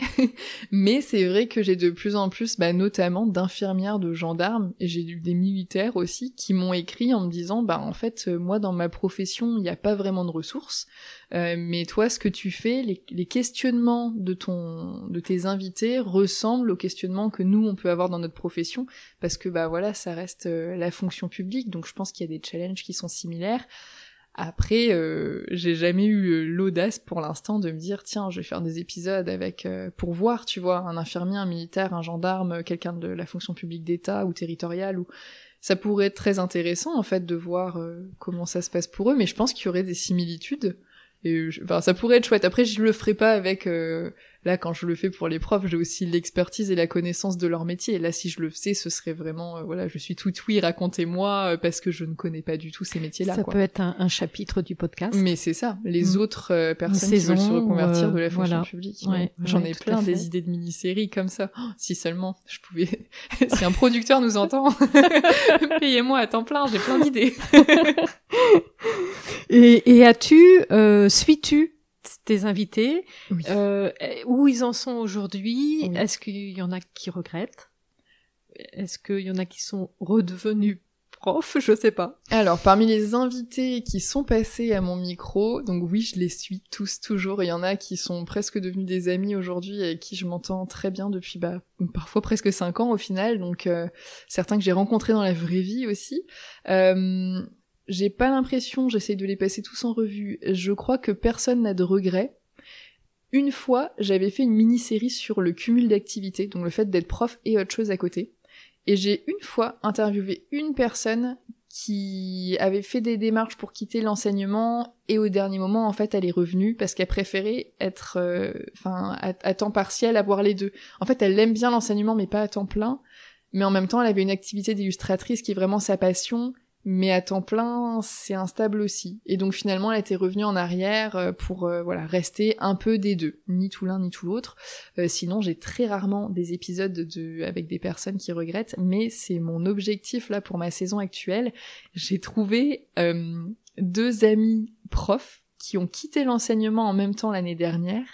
S1: Mais c'est vrai que j'ai de plus en plus, notamment d'infirmières, de gendarmes, et j'ai eu des militaires aussi qui m'ont écrit en me disant, en fait, moi dans ma profession, il n'y a pas vraiment de ressources. Mais toi, ce que tu fais, les questionnements de tes invités ressemblent aux questionnements que nous, on peut avoir dans notre profession, parce que ça reste la fonction publique, donc je pense qu'il y a des challenges qui sont similaires. Après, j'ai jamais eu l'audace pour l'instant de me dire, tiens, je vais faire des épisodes avec, pour voir, tu vois, un infirmier, un militaire, un gendarme, quelqu'un de la fonction publique d'État ou territoriale, ou ça pourrait être très intéressant, en fait, de voir comment ça se passe pour eux, mais je pense qu'il y aurait des similitudes. Et enfin, ça pourrait être chouette. Après, je le ferai pas avec... Là, quand je le fais pour les profs, j'ai aussi l'expertise et la connaissance de leur métier. Et là, si je le faisais, ce serait vraiment... voilà, je suis tout oui, racontez-moi, parce que je ne connais pas du tout ces métiers-là.
S2: Ça
S1: quoi.
S2: peut être un chapitre du podcast.
S1: Mais c'est ça, les autres personnes qui veulent se reconvertir de la fonction publique.
S2: Ouais,
S1: J'en ai plein des idées de mini-séries comme ça. Oh, si seulement je pouvais... si un producteur nous entend, payez-moi à temps plein, j'ai plein d'idées.
S2: Et suis-tu tes invités,
S1: oui.
S2: Où ils en sont aujourd'hui?
S1: Oui.
S2: Est-ce qu'il y en a qui regrettent? Est-ce qu'il y en a qui sont redevenus profs? Je sais pas.
S1: Alors, parmi les invités qui sont passés à mon micro, donc oui, je les suis tous toujours. Il y en a qui sont presque devenus des amis aujourd'hui avec qui je m'entends très bien depuis parfois presque 5 ans au final. Donc certains que j'ai rencontrés dans la vraie vie aussi. J'ai pas l'impression, j'essaye de les passer tous en revue, je crois que personne n'a de regrets. Une fois, j'avais fait une mini-série sur le cumul d'activités, donc le fait d'être prof et autre chose à côté. Et j'ai une fois interviewé une personne qui avait fait des démarches pour quitter l'enseignement et au dernier moment, en fait, elle est revenue parce qu'elle préférait être à temps partiel, avoir les deux. En fait, elle aime bien l'enseignement mais pas à temps plein, mais en même temps, elle avait une activité d'illustratrice qui est vraiment sa passion. Mais à temps plein, c'est instable aussi. Et donc finalement, elle était revenue en arrière pour rester un peu des deux, ni tout l'un ni tout l'autre. Sinon, j'ai très rarement des épisodes avec des personnes qui regrettent, mais c'est mon objectif là pour ma saison actuelle. J'ai trouvé 2 amis profs qui ont quitté l'enseignement en même temps l'année dernière,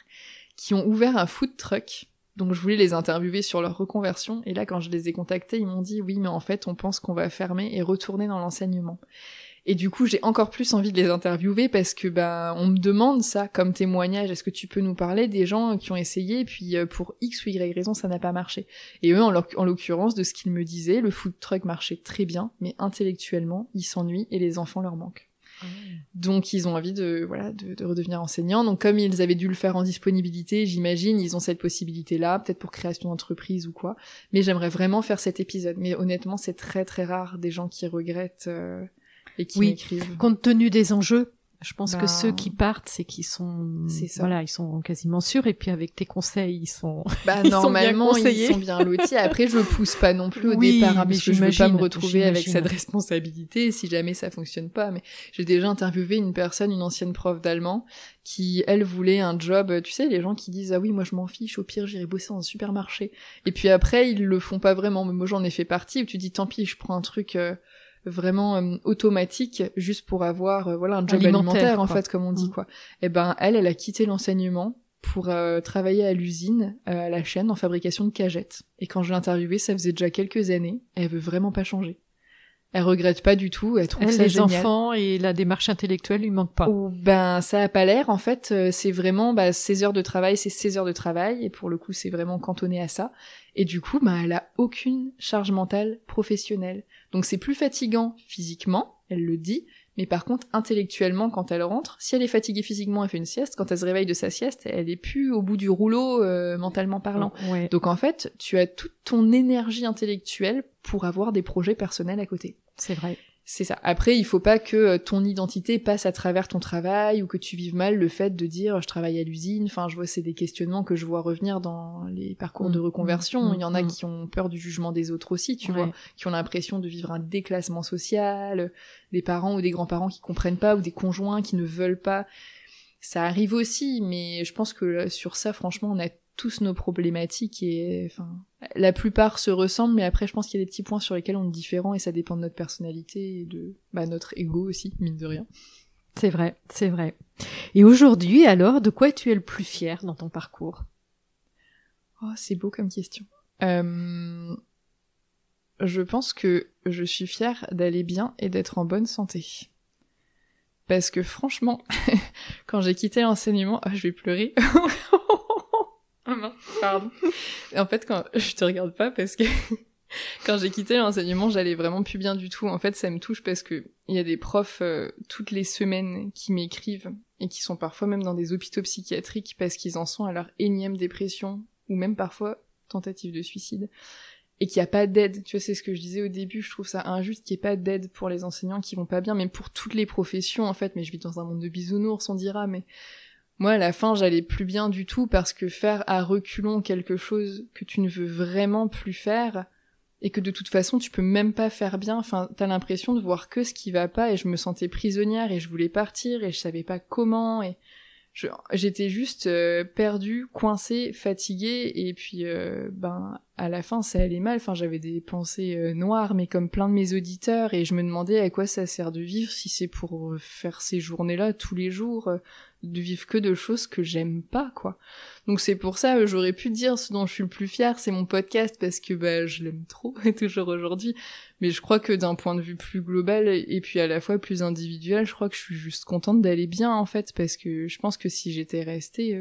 S1: qui ont ouvert un food truck. Donc je voulais les interviewer sur leur reconversion, et là quand je les ai contactés, ils m'ont dit oui mais en fait on pense qu'on va fermer et retourner dans l'enseignement. Et du coup j'ai encore plus envie de les interviewer parce que on me demande ça comme témoignage, est-ce que tu peux nous parler des gens qui ont essayé et puis pour X ou Y raison ça n'a pas marché. Et eux en l'occurrence de ce qu'ils me disaient, le food truck marchait très bien, mais intellectuellement ils s'ennuient et les enfants leur manquent. Donc ils ont envie de redevenir enseignants. Donc comme ils avaient dû le faire en disponibilité, j'imagine, ils ont cette possibilité-là, peut-être pour création d'entreprise ou quoi. Mais j'aimerais vraiment faire cet épisode. Mais honnêtement, c'est très très rare des gens qui regrettent et qui m'écrivent.
S2: Compte tenu des enjeux, je pense que ceux qui partent, c'est qu'ils sont, ils sont quasiment sûrs. Et puis avec tes conseils, ils sont,
S1: normalement,
S2: sont
S1: ils sont bien lotis. Après, je pousse pas non plus au départ, parce que je veux pas me retrouver avec cette responsabilité si jamais ça fonctionne pas. Mais j'ai déjà interviewé une ancienne prof d'allemand, qui, elle, voulait un job, tu sais, les gens qui disent, ah oui, moi je m'en fiche, au pire j'irai bosser dans un supermarché. Et puis après, ils le font pas vraiment. Mais moi j'en ai fait partie, où tu dis, tant pis, je prends un truc, vraiment automatique juste pour avoir un job alimentaire en fait comme on dit quoi. Et elle a quitté l'enseignement pour travailler à l'usine à la chaîne en fabrication de cagettes. Et quand je l'ai interviewée, ça faisait déjà quelques années, elle veut vraiment pas changer. Elle regrette pas du tout, elle trouve ça génial.
S2: Les enfants et la démarche intellectuelle lui manquent pas.
S1: Ça a pas l'air, en fait, c'est vraiment, 16 heures de travail, c'est 16 heures de travail, et pour le coup, c'est vraiment cantonné à ça. Et du coup, elle a aucune charge mentale professionnelle. Donc c'est plus fatigant physiquement, elle le dit, mais par contre, intellectuellement, quand elle rentre, si elle est fatiguée physiquement, elle fait une sieste, quand elle se réveille de sa sieste, elle est plus au bout du rouleau, mentalement parlant.
S2: Ouais.
S1: Donc en fait, tu as toute ton énergie intellectuelle pour avoir des projets personnels à côté.
S2: C'est vrai.
S1: C'est ça. Après, il faut pas que ton identité passe à travers ton travail ou que tu vives mal le fait de dire je travaille à l'usine. Enfin, je vois, c'est des questionnements que je vois revenir dans les parcours de reconversion. Il y en a qui ont peur du jugement des autres aussi, tu vois, qui ont l'impression de vivre un déclassement social, des parents ou des grands-parents qui comprennent pas ou des conjoints qui ne veulent pas. Ça arrive aussi, mais je pense que sur ça, franchement, on a tous nos problématiques et la plupart se ressemblent, mais après je pense qu'il y a des petits points sur lesquels on est différents et ça dépend de notre personnalité et de notre ego aussi, mine de rien.
S2: C'est vrai, c'est vrai. Et aujourd'hui, alors, de quoi es-tu le plus fière dans ton parcours?
S1: Oh, c'est beau comme question. Je pense que je suis fière d'aller bien et d'être en bonne santé. Parce que franchement, quand j'ai quitté l'enseignement... Ah, je vais pleurer. Oh mince, pardon. En fait, quand je te regarde pas parce que quand j'ai quitté l'enseignement, j'allais vraiment plus bien du tout. En fait, ça me touche parce que il y a des profs toutes les semaines qui m'écrivent et qui sont parfois même dans des hôpitaux psychiatriques parce qu'ils en sont à leur énième dépression ou même parfois tentative de suicide. et qu'il n'y a pas d'aide. Tu vois, c'est ce que je disais au début, je trouve ça injuste qu'il n'y ait pas d'aide pour les enseignants qui vont pas bien, même pour toutes les professions, en fait. Mais je vis dans un monde de bisounours, on dira, mais moi, à la fin, j'allais plus bien du tout parce que faire à reculons quelque chose que tu ne veux vraiment plus faire, et que de toute façon, tu peux même pas faire bien, enfin, t'as l'impression de voir que ce qui va pas, et je me sentais prisonnière, et je voulais partir, et je savais pas comment, et j'étais juste perdue, coincée, fatiguée, et puis à la fin ça allait mal, enfin j'avais des pensées noires, mais comme plein de mes auditeurs, et je me demandais à quoi ça sert de vivre si c'est pour faire ces journées-là tous les jours, de vivre que de choses que j'aime pas, quoi. Donc c'est pour ça, j'aurais pu dire ce dont je suis le plus fière, c'est mon podcast, parce que je l'aime trop, toujours aujourd'hui. Mais je crois que d'un point de vue plus global, et puis à la fois plus individuel, je crois que je suis juste contente d'aller bien, en fait, parce que je pense que si j'étais restée,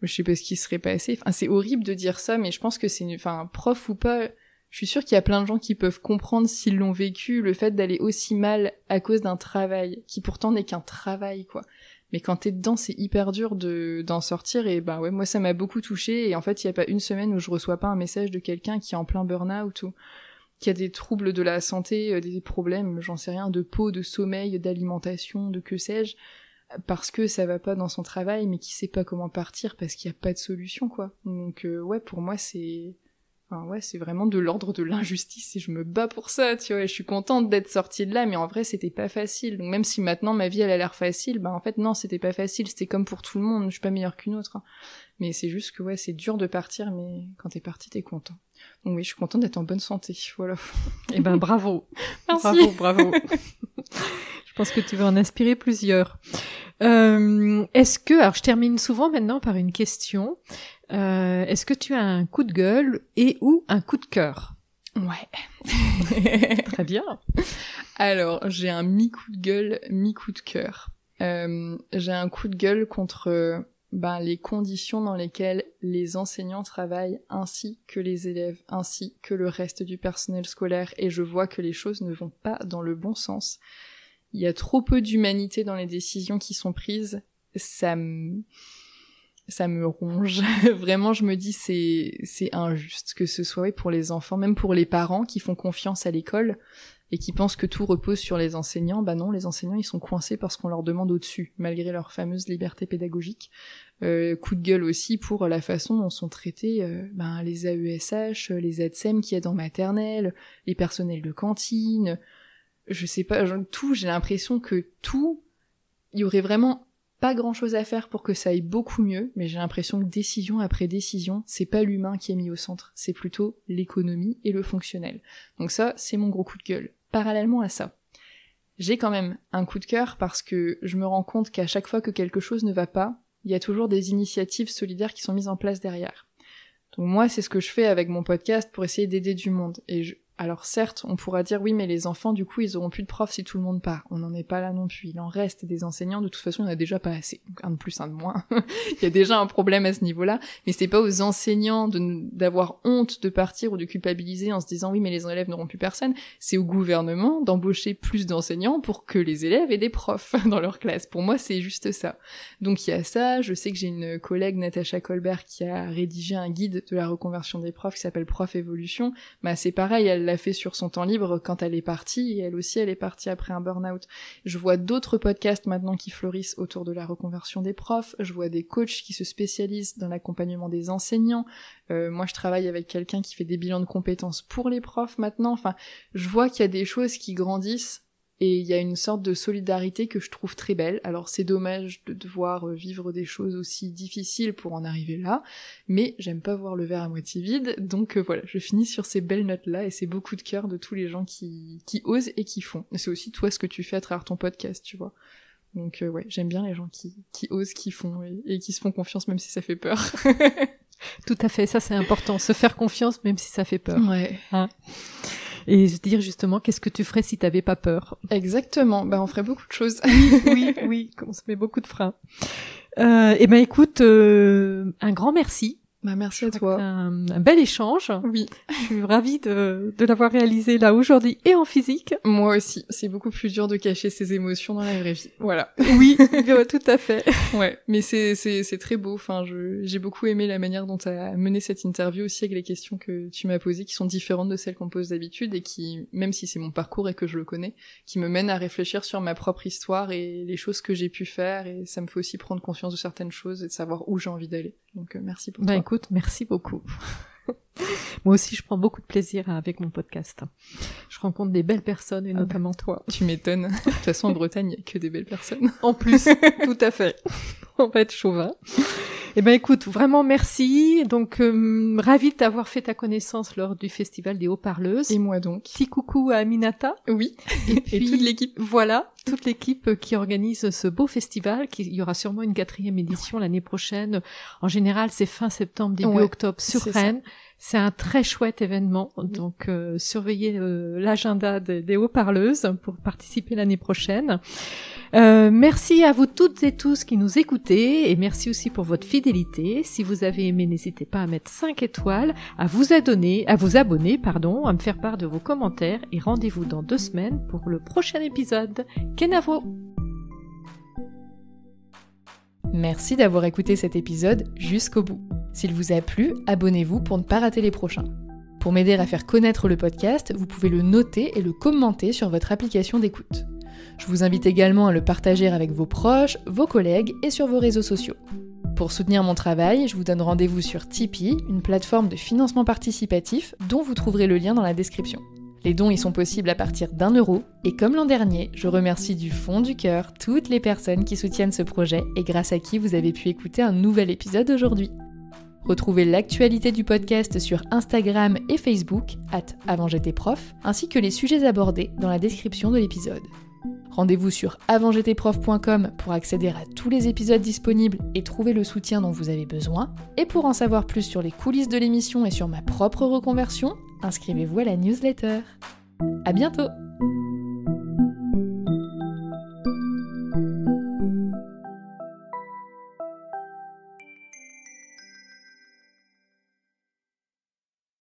S1: je sais pas ce qui serait passé. Enfin, c'est horrible de dire ça, mais je pense que prof ou pas, je suis sûre qu'il y a plein de gens qui peuvent comprendre s'ils l'ont vécu, le fait d'aller aussi mal à cause d'un travail, qui pourtant n'est qu'un travail, quoi. Mais quand t'es dedans, c'est hyper dur d'en sortir, et moi ça m'a beaucoup touchée, et en fait il y a pas une semaine où je reçois pas un message de quelqu'un qui est en plein burn-out ou qui a des troubles de la santé, des problèmes, j'en sais rien, de peau, de sommeil, d'alimentation, de que sais-je, parce que ça va pas dans son travail, mais qui sait pas comment partir parce qu'il y a pas de solution, quoi. Donc pour moi c'est vraiment de l'ordre de l'injustice, et je me bats pour ça, tu vois, et je suis contente d'être sortie de là, mais en vrai c'était pas facile. Donc même si maintenant ma vie elle a l'air facile, en fait non, c'était pas facile, c'était comme pour tout le monde, je suis pas meilleure qu'une autre, hein. Mais c'est juste que c'est dur de partir, mais quand t'es parti t'es content. Donc oui, je suis contente d'être en bonne santé, voilà.
S2: Eh ben bravo.
S1: Merci.
S2: Bravo. Je pense que tu vas en inspirer plusieurs. Est-ce que, alors je termine souvent maintenant par une question, est-ce que tu as un coup de gueule et ou un coup de cœur?
S1: Ouais.
S2: Très bien.
S1: Alors, j'ai un mi-coup de gueule, mi-coup de cœur. J'ai un coup de gueule contre les conditions dans lesquelles les enseignants travaillent, ainsi que les élèves, ainsi que le reste du personnel scolaire, et je vois que les choses ne vont pas dans le bon sens. Il y a trop peu d'humanité dans les décisions qui sont prises, ça me ronge. Vraiment, je me dis c'est injuste, que ce soit pour les enfants, même pour les parents qui font confiance à l'école et qui pensent que tout repose sur les enseignants. Non, les enseignants ils sont coincés parce qu'on leur demande au-dessus, malgré leur fameuse liberté pédagogique. Coup de gueule aussi pour la façon dont sont traités les AESH, les ATSEM qui aident en maternelle, les personnels de cantine, je sais pas, tout, j'ai l'impression que tout, il y aurait vraiment pas grand chose à faire pour que ça aille beaucoup mieux, mais j'ai l'impression que décision après décision, c'est pas l'humain qui est mis au centre, c'est plutôt l'économie et le fonctionnel. Donc ça, c'est mon gros coup de gueule. Parallèlement à ça, j'ai quand même un coup de cœur parce que je me rends compte qu'à chaque fois que quelque chose ne va pas, il y a toujours des initiatives solidaires qui sont mises en place derrière. Donc moi, c'est ce que je fais avec mon podcast pour essayer d'aider du monde. Alors certes, on pourra dire oui, mais les enfants, du coup, ils auront plus de profs si tout le monde part. On n'en est pas là non plus. Il en reste des enseignants. De toute façon, il n'y en a déjà pas assez. Donc un de plus, un de moins. Il y a déjà un problème à ce niveau-là. Mais c'est pas aux enseignants d'avoir honte de partir ou de culpabiliser en se disant oui, mais les élèves n'auront plus personne. C'est au gouvernement d'embaucher plus d'enseignants pour que les élèves aient des profs dans leur classe. Pour moi, c'est juste ça. Donc il y a ça. Je sais que j'ai une collègue, Natacha Colbert, qui a rédigé un guide de la reconversion des profs qui s'appelle Prof Évolution. C'est pareil, elle l'a fait sur son temps libre quand elle est partie, et elle aussi elle est partie après un burn-out. Je vois d'autres podcasts maintenant qui fleurissent autour de la reconversion des profs, je vois des coachs qui se spécialisent dans l'accompagnement des enseignants, moi je travaille avec quelqu'un qui fait des bilans de compétences pour les profs maintenant, enfin je vois qu'il y a des choses qui grandissent, et il y a une sorte de solidarité que je trouve très belle. Alors c'est dommage de devoir vivre des choses aussi difficiles pour en arriver là, mais j'aime pas voir le verre à moitié vide, donc voilà, je finis sur ces belles notes-là, et c'est beaucoup de cœur de tous les gens qui osent et qui font. Et c'est aussi toi ce que tu fais à travers ton podcast, tu vois. Donc j'aime bien les gens qui osent, qui font, et qui se font confiance même si ça fait peur.
S2: Tout à fait, ça c'est important, se faire confiance même si ça fait peur.
S1: Ouais.
S2: Hein, et se dire justement, qu'est-ce que tu ferais si t'avais pas peur?
S1: Exactement, on ferait beaucoup de choses.
S2: oui, on se met beaucoup de freins. Écoute, un grand merci
S1: Merci à toi.
S2: Un bel échange.
S1: Oui.
S2: Je suis ravie de l'avoir réalisé là aujourd'hui et en physique.
S1: Moi aussi. C'est beaucoup plus dur de cacher ses émotions dans la vraie vie. Voilà.
S2: Oui, tout à fait.
S1: Ouais, mais c'est très beau. Enfin, j'ai beaucoup aimé la manière dont tu as mené cette interview aussi, avec les questions que tu m'as posées, qui sont différentes de celles qu'on pose d'habitude et qui, même si c'est mon parcours et que je le connais, qui me mènent à réfléchir sur ma propre histoire et les choses que j'ai pu faire, et ça me fait aussi prendre conscience de certaines choses et de savoir où j'ai envie d'aller. Donc merci pour toi.
S2: Écoute, merci beaucoup. Moi aussi, je prends beaucoup de plaisir avec mon podcast. Je rencontre des belles personnes, et notamment toi.
S1: Tu m'étonnes. De toute façon, en Bretagne, il n'y a que des belles personnes.
S2: En plus, tout à fait. On va être chauvin. Écoute, vraiment merci. Donc, ravie de t'avoir fait ta connaissance lors du Festival des Haut-Parleuses.
S1: Et moi donc.
S2: Petit coucou à Aminata.
S1: Oui.
S2: Et puis,
S1: toute l'équipe.
S2: Voilà, toute l'équipe qui organise ce beau festival. Il y aura sûrement une 4e édition l'année prochaine. En général, c'est fin septembre, début octobre sur Rennes. C'est un très chouette événement, donc surveillez l'agenda des Haut-Parleuses pour participer l'année prochaine. Merci à vous toutes et tous qui nous écoutez, et merci aussi pour votre fidélité. Si vous avez aimé, n'hésitez pas à mettre 5 étoiles, à vous abonner, à me faire part de vos commentaires, et rendez-vous dans 2 semaines pour le prochain épisode. Kenavo!
S1: Merci d'avoir écouté cet épisode jusqu'au bout. S'il vous a plu, abonnez-vous pour ne pas rater les prochains. Pour m'aider à faire connaître le podcast, vous pouvez le noter et le commenter sur votre application d'écoute. Je vous invite également à le partager avec vos proches, vos collègues et sur vos réseaux sociaux. Pour soutenir mon travail, je vous donne rendez-vous sur Tipeee, une plateforme de financement participatif dont vous trouverez le lien dans la description. Les dons y sont possibles à partir d'1 €, et comme l'an dernier, je remercie du fond du cœur toutes les personnes qui soutiennent ce projet et grâce à qui vous avez pu écouter un nouvel épisode aujourd'hui. Retrouvez l'actualité du podcast sur Instagram et Facebook, @avantjtprof, ainsi que les sujets abordés dans la description de l'épisode. Rendez-vous sur avantjtprof.com pour accéder à tous les épisodes disponibles et trouver le soutien dont vous avez besoin. Et pour en savoir plus sur les coulisses de l'émission et sur ma propre reconversion, inscrivez-vous à la newsletter. À bientôt!